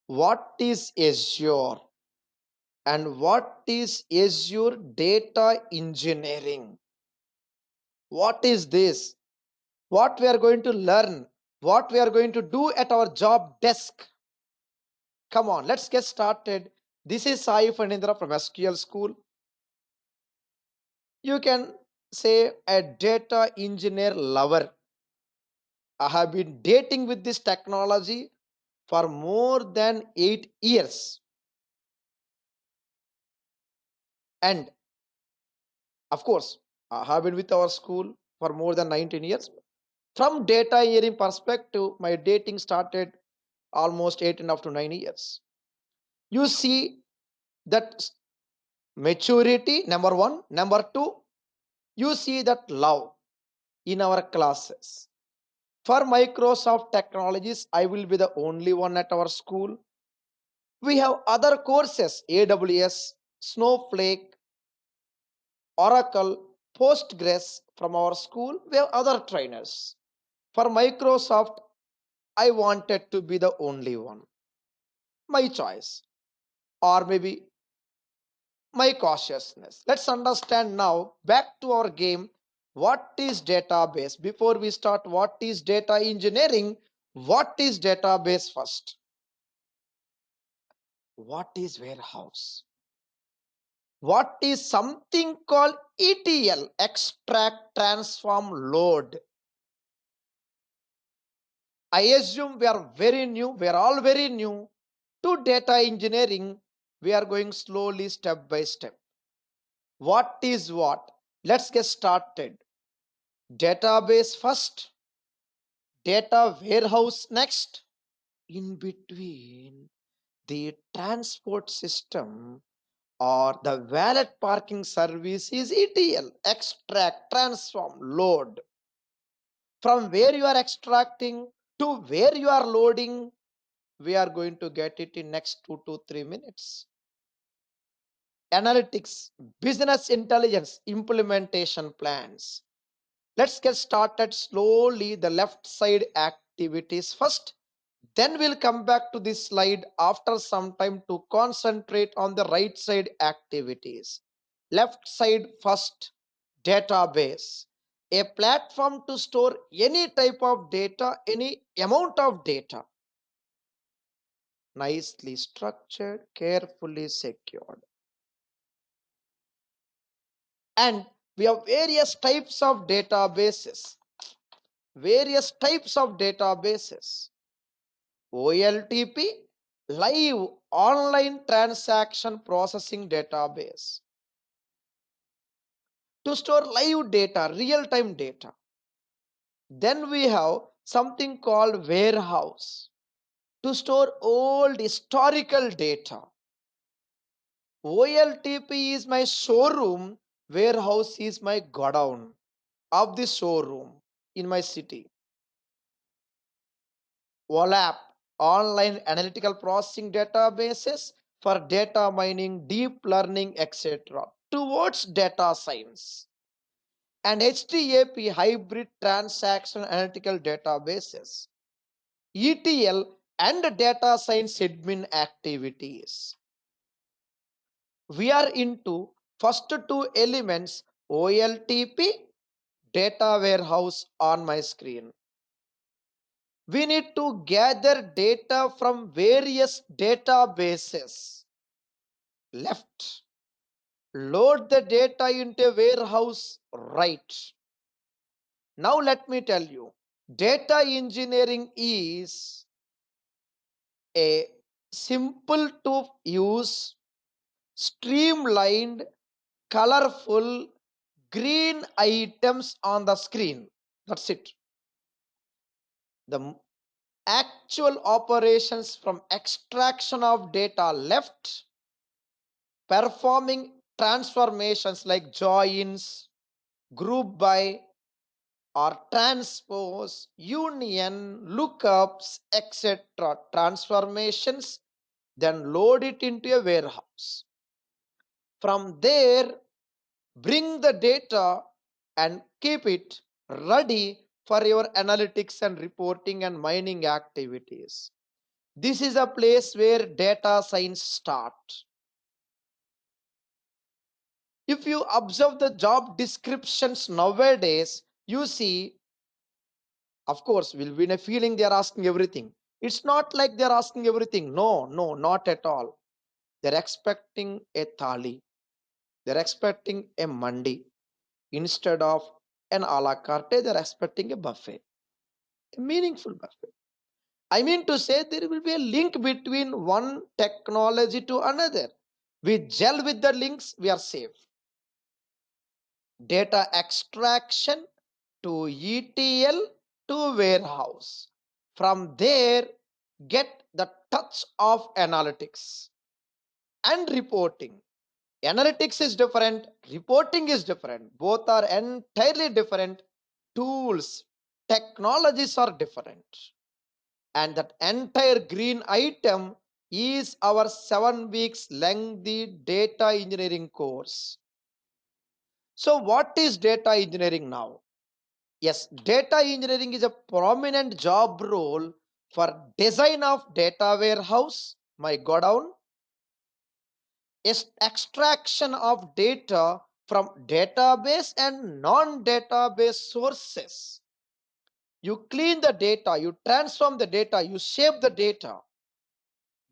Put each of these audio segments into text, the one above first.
what is Azure and what is Azure data engineering. What is this? What we are going to learn, what we are going to do at our job desk. Come on, let's get started. This is Sai Fanindra from SQL School. You can say a data engineer lover. I have been dating with this technology for more than 8 years. And of course, I have been with our school for more than 19 years. From data engineering perspective, my dating started almost 8.5 to 9 years. You see that maturity, number one. Number two, you see that love in our classes. For Microsoft Technologies, I will be the only one at our school. We have other courses, AWS, Snowflake, Oracle, Postgres from our school. We have other trainers. For Microsoft, I wanted to be the only one. My choice, or maybe my cautiousness. Let's understand now, back to our game. What is database? Before we start, what is data engineering? What is database first? What is warehouse? What is something called ETL? Extract, transform, load. I assume we are very new. We are all very new to data engineering. We are going slowly, step by step. What is what? Let's get started. Database first, data warehouse next. In between, the transport system or the valet parking service is ETL, extract, transform, load. From where you are extracting to where you are loading, we are going to get it in next 2 to 3 minutes. Analytics, business intelligence, implementation plans. Let's get started slowly. The left side activities first. Then we'll come back to this slide after some time to concentrate on the right side activities. Left side first, database. A platform to store any type of data, any amount of data. Nicely structured, carefully secured. And we have various types of databases. Various types of databases. OLTP, live online transaction processing database. To store live data, real-time data. Then we have something called warehouse. To store old historical data. OLTP is my showroom, warehouse is my godown of the showroom in my city. OLAP, online analytical processing databases for data mining, deep learning, etc. towards data science. And HTAP, hybrid transaction analytical databases, ETL and data science admin activities. We are into first two elements, OLTP, data warehouse on my screen. We need to gather data from various databases. Left. Load the data into a warehouse. Right. Now let me tell you, data engineering is a simple to use, streamlined, colorful, green items on the screen. That's it. The actual operations from extraction of data left, performing transformations like joins, group by, or transpose, union, lookups, etc. transformations, then load it into a warehouse. From there, bring the data and keep it ready for your analytics and reporting and mining activities. This is a place where data science starts. If you observe the job descriptions nowadays, you see, of course, will be in a feeling they are asking everything. It's not like they're asking everything. No, no, not at all. They're expecting a thali. They're expecting a mandi. Instead of an a la carte, they're expecting a buffet, a meaningful buffet. I mean to say, there will be a link between one technology to another. We gel with the links, we are safe. Data extraction to ETL to warehouse. From there, get the touch of analytics and reporting. Analytics is different, reporting is different. Both are entirely different tools. Technologies are different. And that entire green item is our 7 weeks lengthy data engineering course. So, what is data engineering now? Yes, data engineering is a prominent job role for design of data warehouse, my godown, extraction of data from database and non-database sources. You clean the data, you transform the data, you shape the data,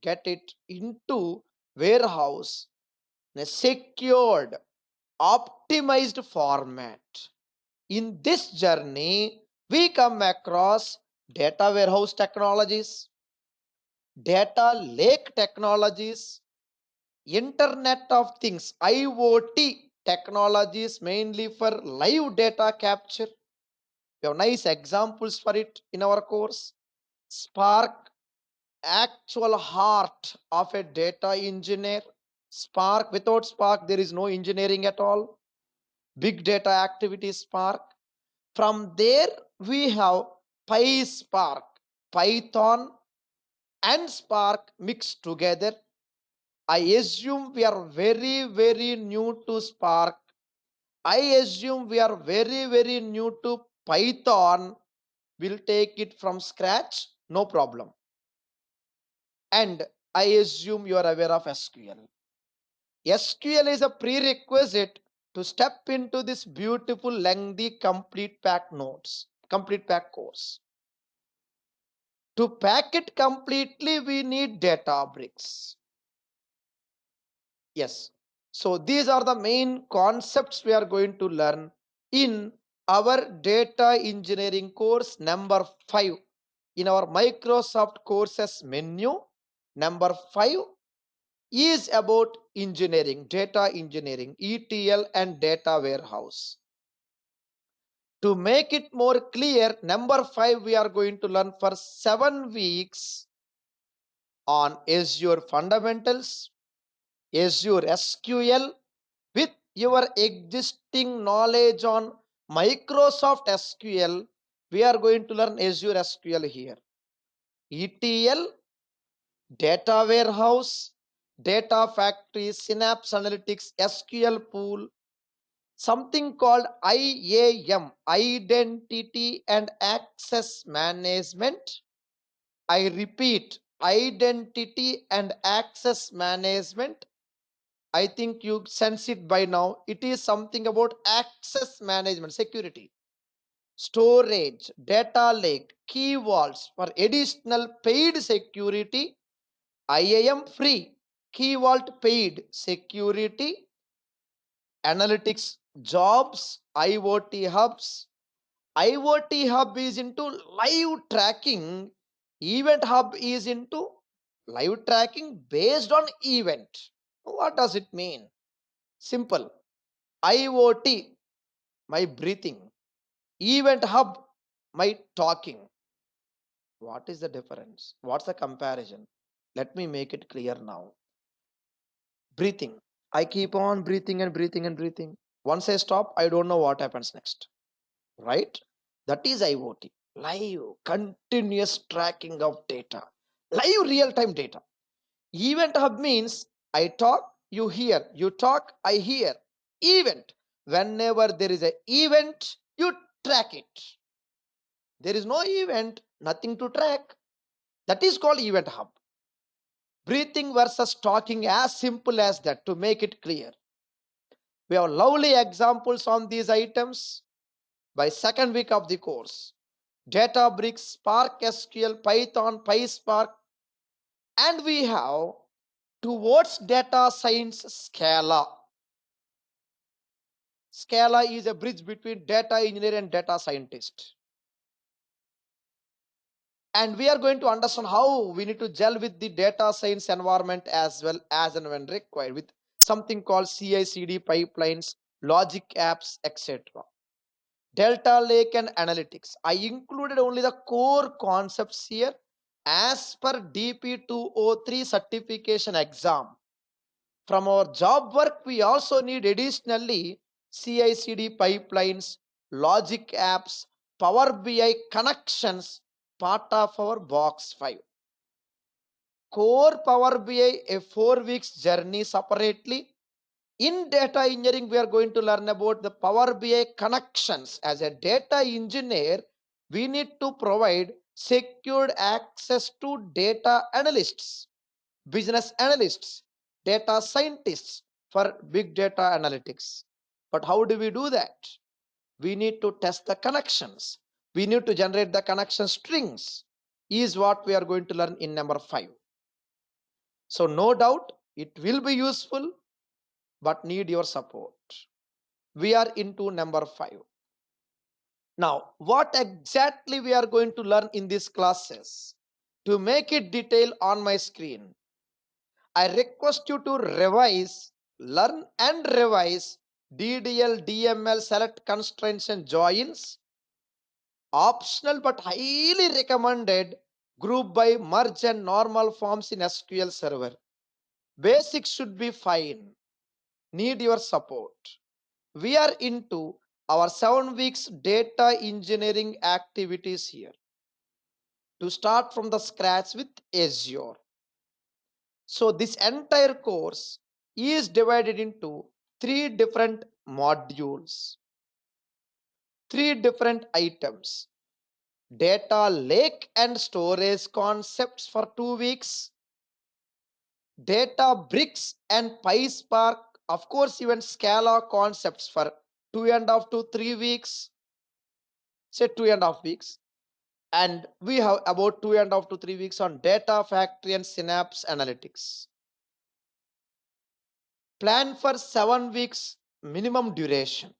get it into warehouse in a secured, optimized format. In this journey, we come across data warehouse technologies, data lake technologies, Internet of Things, IoT technologies, mainly for live data capture. We have nice examples for it in our course. Spark, actual heart of a data engineer. Spark, without Spark, there is no engineering at all. Big data activity Spark. From there, we have PySpark, Python and Spark mixed together. I assume we are very, very new to Spark. I assume we are very, very new to Python. We'll take it from scratch, no problem. And I assume you are aware of SQL. SQL is a prerequisite to step into this beautiful, lengthy, complete pack notes, complete pack course. To pack it completely, we need Databricks. Yes. So these are the main concepts we are going to learn in our data engineering course number 5. In our Microsoft courses menu, number 5 is about engineering, data engineering, ETL and data warehouse. To make it more clear, number 5 we are going to learn for 7 weeks on Azure Fundamentals, Azure SQL. With your existing knowledge on Microsoft SQL, we are going to learn Azure SQL here. ETL, data warehouse, data factory, Synapse Analytics, SQL Pool, something called IAM, Identity and Access Management. I repeat, Identity and Access Management. I think you sense it by now. It is something about access management, security, storage, data lake, key vaults for additional paid security. IAM free, key vault paid security, analytics jobs, IoT hubs. IoT hub is into live tracking. Event hub is into live tracking based on event. What does it mean? Simple. IoT, my breathing. Event hub, my talking. What is the difference? What's the comparison? Let me make it clear now. Breathing. I keep on breathing and breathing and breathing. Once I stop, I don't know what happens next. Right? That is IoT. Live, continuous tracking of data. Live real time data. Event hub means I talk, you hear. You talk, I hear. Event. Whenever there is an event, you track it. There is no event, nothing to track. That is called event hub. Breathing versus talking, as simple as that, to make it clear. We have lovely examples on these items by second week of the course. Databricks, Spark SQL, Python, PySpark, and we have towards data science Scala. Scala is a bridge between data engineer and data scientist. And we are going to understand how we need to gel with the data science environment as well as and when required with something called CI/CD pipelines, logic apps, etc. Delta Lake and analytics. I included only the core concepts here as per DP203 certification exam. From our job work, we also need additionally CI/CD pipelines, logic apps, Power BI connections, part of our box 5. Core Power BI, a 4 weeks journey separately. In data engineering, we are going to learn about the Power BI connections. As a data engineer, we need to provide secured access to data analysts, business analysts, data scientists for big data analytics. But how do we do that? We need to test the connections. We need to generate the connection strings, is what we are going to learn in number 5. So no doubt it will be useful, but need your support. We are into number 5. Now, what exactly we are going to learn in these classes? To make it detailed on my screen, I request you to revise, learn and revise DDL, DML, select constraints and joins. Optional but highly recommended group by merge and normal forms in SQL Server. Basics should be fine. Need your support. We are into our 7 weeks data engineering activities here. To start from the scratch with Azure. So this entire course is divided into 3 different modules, 3 different items. Data lake and storage concepts for 2 weeks. Data bricks and PySpark, of course, even Scala concepts for 2.5 to 3 weeks. Say 2.5 weeks. And we have about 2.5 to 3 weeks on data factory and Synapse analytics. Plan for 7 weeks minimum duration.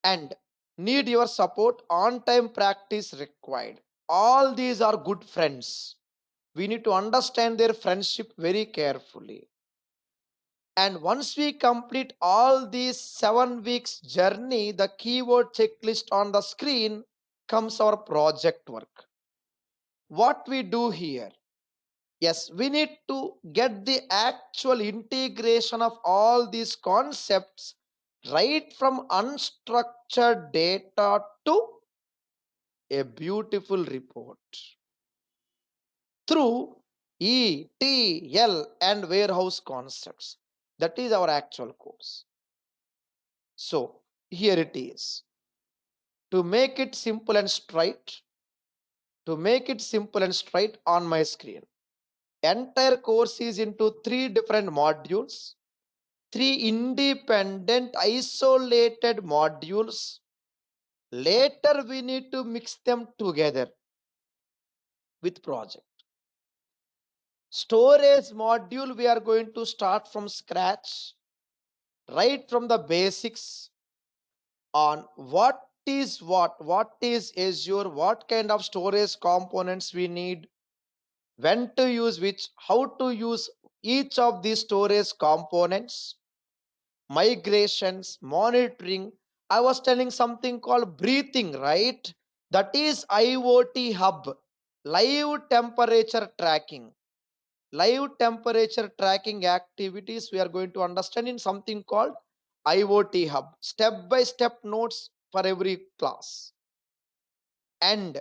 And need your support, on time practice required. All these are good friends. We need to understand their friendship very carefully. And once we complete all these 7 weeks journey, the keyword checklist on the screen comes our project work. What we do here? Yes, we need to get the actual integration of all these concepts right from unstructured data to a beautiful report through ETL and warehouse concepts. That is our actual course. So here it is. To make it simple and straight, on my screen, entire course is into 3 different modules, 3 independent isolated modules. Later we need to mix them together with project. Storage module, we are going to start from scratch, right from the basics on what is Azure, what kind of storage components we need, when to use which, how to use each of these storage components, migrations, monitoring. I was telling something called breathing, right? That is IOT hub, live temperature tracking. Live temperature tracking activities we are going to understand in something called IOT hub. Step by step notes for every class. And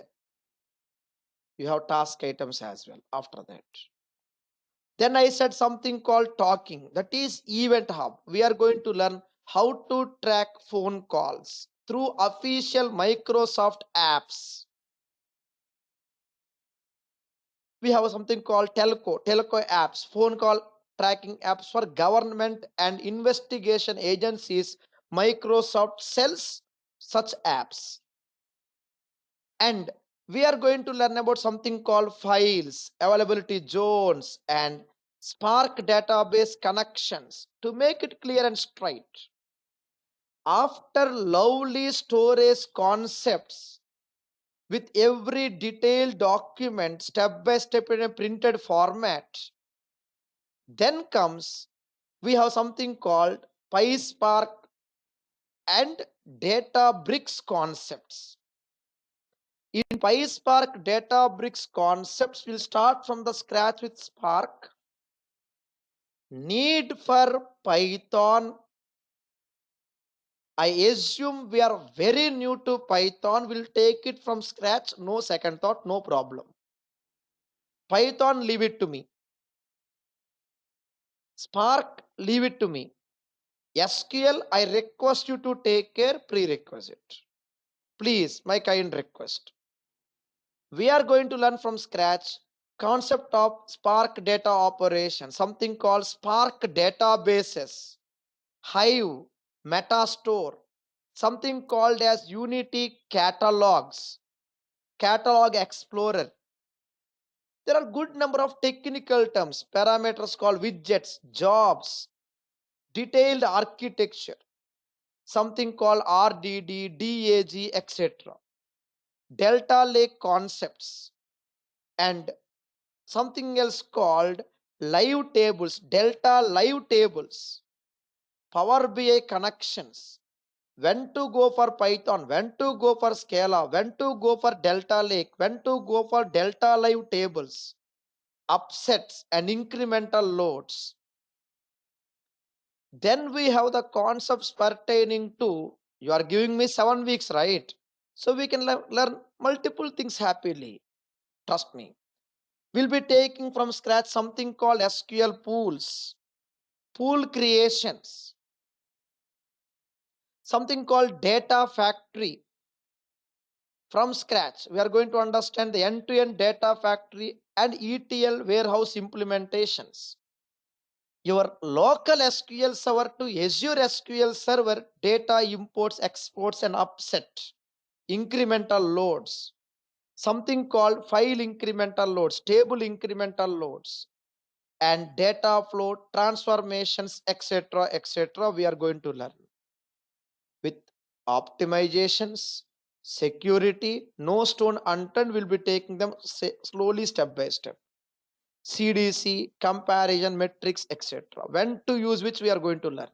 you have task items as well after that. Then I said something called talking, that is event hub. We are going to learn how to track phone calls through official Microsoft apps. we have something called telco apps, phone call tracking apps for government and investigation agencies. Microsoft sells such apps. And we are going to learn about something called files, availability zones, and Spark database connections to make it clear and straight. After lovely storage concepts with every detailed document step by step in a printed format, then comes we have something called PySpark and Databricks concepts. In PySpark, Databricks concepts will start from the scratch with Spark. Need for Python. I assume we are very new to Python. We'll take it from scratch. No second thought, no problem. Python, leave it to me. Spark, leave it to me. SQL, I request you to take care, prerequisite. Please, my kind request. We are going to learn from scratch concept of Spark data operation, something called Spark databases, Hive, Metastore, something called as Unity catalogs, catalog explorer. There are good number of technical terms, parameters called widgets, jobs, detailed architecture, something called RDD, DAG, etc. Delta Lake concepts, and something else called live tables, Delta live tables, Power BI connections, when to go for Python, when to go for Scala, when to go for Delta Lake, when to go for Delta live tables, upsets and incremental loads. Then we have the concepts pertaining to, you are giving me 7 weeks, right? So we can learn multiple things happily. Trust me. We'll be taking from scratch something called SQL pools, pool creations, something called data factory. From scratch, we are going to understand the end-to-end data factory and ETL warehouse implementations. Your local SQL server to Azure SQL server, data imports, exports, and upset, incremental loads, something called file incremental loads, table incremental loads, and data flow transformations, etc., etc. We are going to learn with optimizations, security, no stone unturned. Will be taking them slowly, step by step. CDC, comparison metrics, etc. When to use which we are going to learn.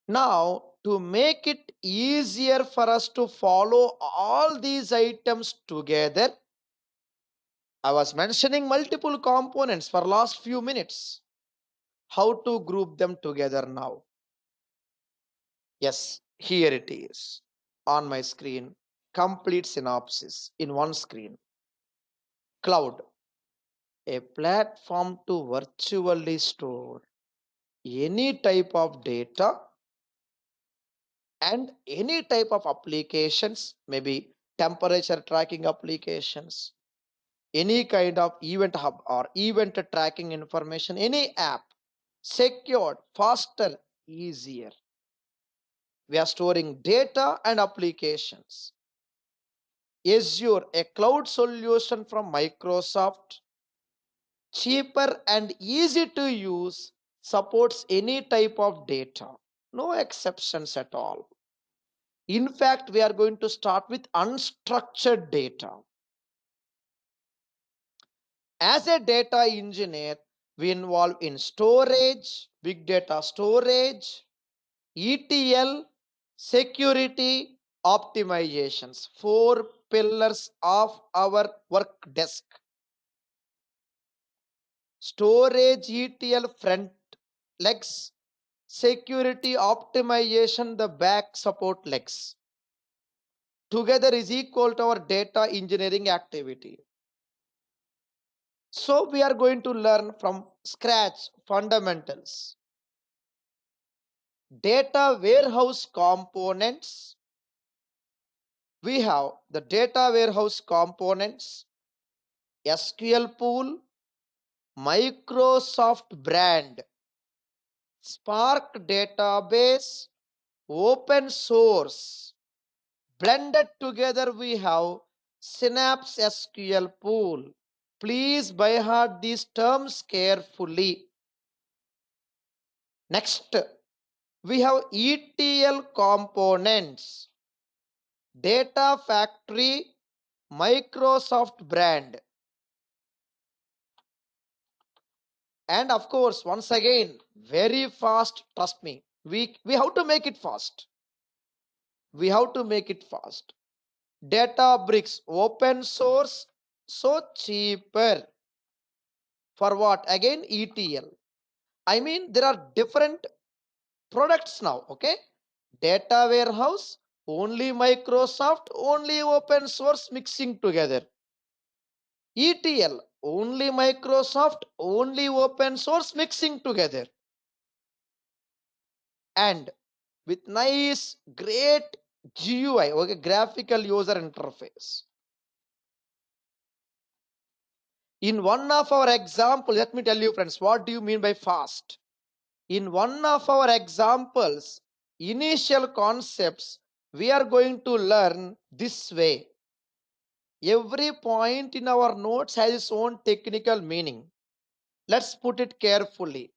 Now, to make it easier for us to follow all these items together, I was mentioning multiple components for last few minutes. How to group them together now? Yes, here it is on my screen. Complete synopsis in one screen. Cloud, a platform to virtually store any type of data and any type of applications, maybe temperature tracking applications, any kind of event hub or event tracking information, any app, secured, faster, easier. We are storing data and applications. Azure, a cloud solution from Microsoft, cheaper and easy to use, supports any type of data, no exceptions at all. In fact, we are going to start with unstructured data. As a data engineer, we involve in storage, big data storage, ETL, security, optimizations, 4 pillars of our work desk. Storage, ETL, front legs, security, optimization, the back support legs. Together is equal to our data engineering activity. So we are going to learn from scratch fundamentals. Data warehouse components. We have the data warehouse components, SQL Pool, Microsoft brand, Spark database, open source. Blended together we have Synapse SQL Pool. Please by heart these terms carefully. Next, we have ETL components, Data Factory, Microsoft brand. And of course, once again, very fast, trust me. We have to make it fast. We have to make it fast. Databricks, open source, so cheaper. For what? Again, ETL. I mean, there are different products now, okay? Data warehouse, only Microsoft, only open source mixing together. ETL, only Microsoft, only open source mixing together. And with nice, great GUI, okay, graphical user interface. In one of our examples, let me tell you friends, what do you mean by fast? In one of our examples, initial concepts, we are going to learn this way. Every point in our notes has its own technical meaning. Let's put it carefully.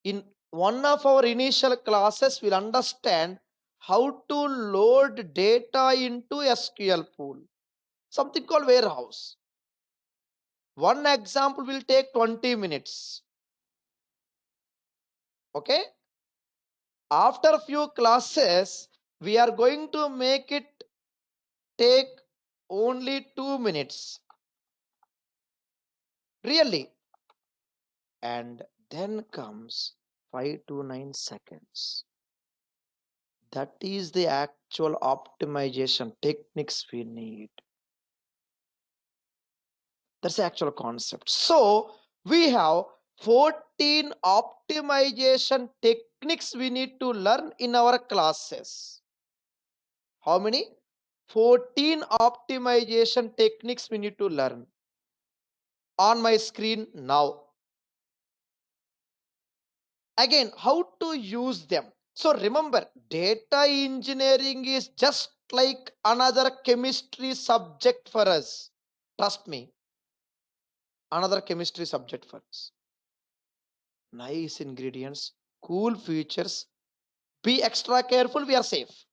In one of our initial classes, we'll understand how to load data into SQL pool, something called warehouse. One example will take 20 minutes. Okay? After a few classes, we are going to make it take only 2 minutes. Really. And then comes 5 to 9 seconds. That is the actual optimization techniques we need. That's the actual concept. So we have 14 optimization techniques we need to learn in our classes. How many? 14 optimization techniques we need to learn. On my screen now. Again, how to use them. So remember, data engineering is just like another chemistry subject for us. Trust me, another chemistry subject for us. Nice ingredients, cool features. Be extra careful, we are safe.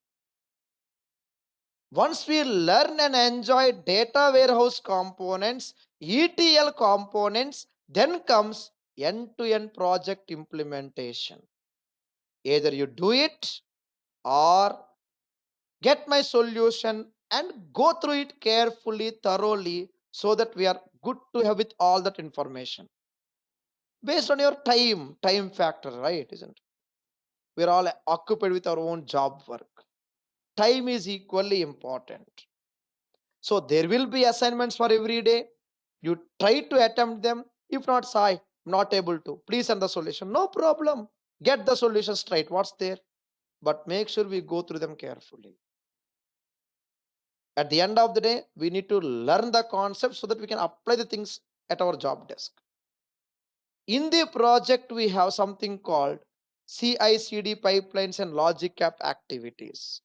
Once we learn and enjoy data warehouse components, ETL components, then comes end-to-end project implementation. Either you do it or get my solution and go through it carefully, thoroughly, so that we are good to have with all that information. Based on your time factor, right? Isn't it? We're all occupied with our own job work. Time is equally important. So there will be assignments for every day. You try to attempt them. If not, say, not able to. Please send the solution. No problem. Get the solution straight. What's there? But make sure we go through them carefully. At the end of the day, we need to learn the concept so that we can apply the things at our job desk. In the project, we have something called CI/CD pipelines and logic app activities.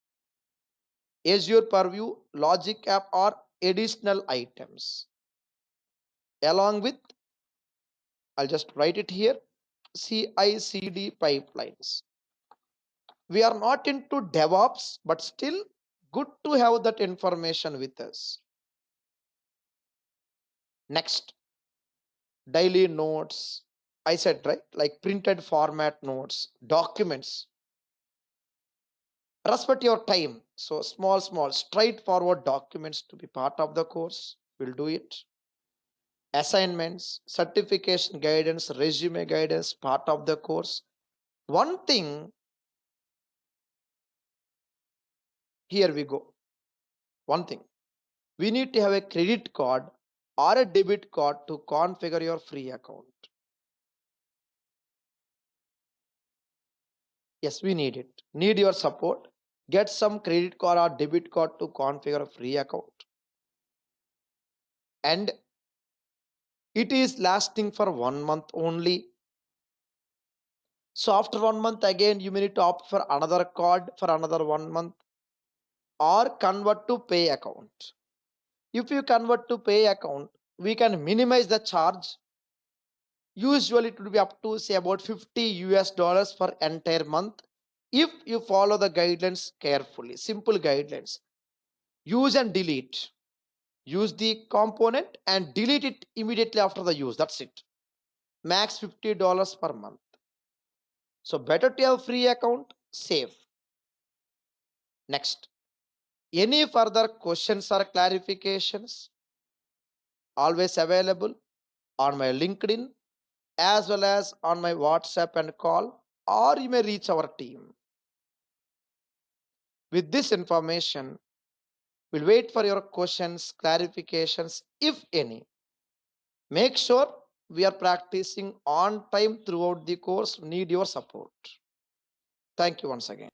Azure Purview, logic app are additional items. Along with, I'll just write it here, CI/CD pipelines. We are not into DevOps, but still good to have that information with us. Next, daily notes. I said, right? Like printed format notes, documents. Respect your time. So small, straightforward documents to be part of the course. We'll do it. Assignments, certification guidance, resume guidance, part of the course. One thing, here we go. One thing, we need to have a credit card or a debit card to configure your free account. Yes, we need it. Need your support. Get some credit card or debit card to configure a free account. and it is lasting for 1 month only. So after 1 month again you may need to opt for another card for another 1 month or convert to pay account. If you convert to pay account, we can minimize the charge. Usually it would be up to say about $50 for entire month if you follow the guidelines carefully. Simple guidelines. Use and delete. Use the component and delete it immediately after the use. That's it. Max $50 per month. So better to have free account, save. Next. Any further questions or clarifications? Always available on my LinkedIn as well as on my WhatsApp and call, or you may reach our team. With this information, we'll wait for your questions, clarifications, if any. Make sure we are practicing on time throughout the course. Need your support. Thank you once again.